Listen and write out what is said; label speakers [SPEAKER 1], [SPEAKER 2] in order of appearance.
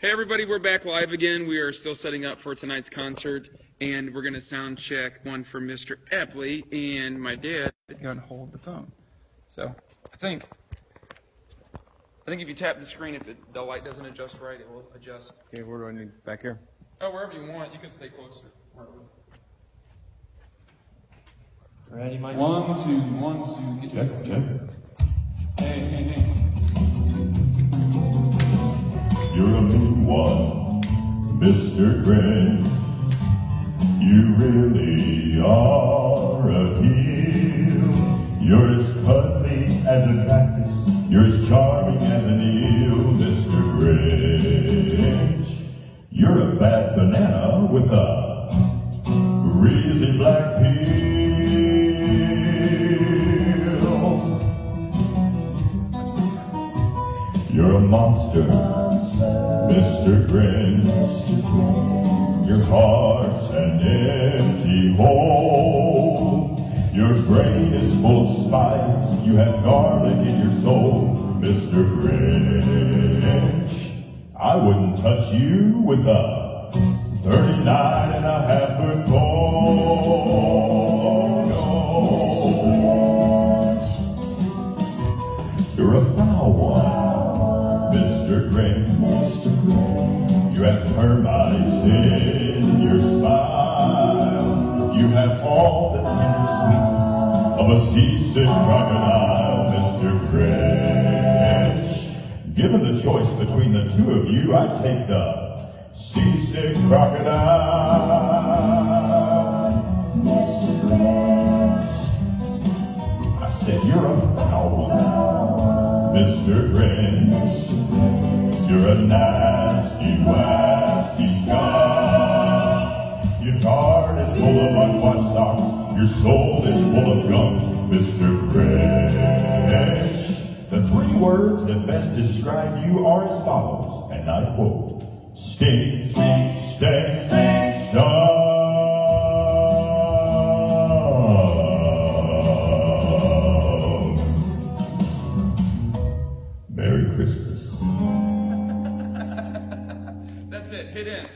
[SPEAKER 1] Hey everybody, we're back live again. We are still setting up for tonight's concert, and we're going to sound check one for Mr. Epley, and my dad is going to hold the phone. So, I think if you tap the screen, if the light doesn't adjust right, it will adjust.
[SPEAKER 2] Okay, where do I need? Back here?
[SPEAKER 1] Oh, wherever you want. You can stay closer.
[SPEAKER 2] Ready, Mike?
[SPEAKER 1] 1, 2, 1, 2.
[SPEAKER 3] Check.
[SPEAKER 1] Hey.
[SPEAKER 3] You're a mean one, Mr. Grinch. You really are a heel. You're as cuddly as a cactus. You're as charming as an eel, Mr. Grinch. You're a bad banana with a greasy black peel. You're a monster, Mr. Grinch. Your heart's an empty hole. Your brain is full of spikes. You have garlic in your soul, Mr. Grinch. I wouldn't touch you with a 39.5-foot pole. You're a foul one, Mr. Grinch. You have termites in your smile. You have all the tender sweetness of a seasick crocodile, Mr. Grinch. Given the choice between the two of you, I'd take the seasick crocodile, Mr. Grinch. I said you're a foul one, Mr. Grinch. You're a nasty, wasty skunk. Your heart is full of unwashed socks. Your soul is full of gunk, Mr. Grinch. The 3 words that best describe you are as follows, and I quote: stink, stink, stink, stink, stunk. Merry Christmas.
[SPEAKER 1] That's it. Hit end.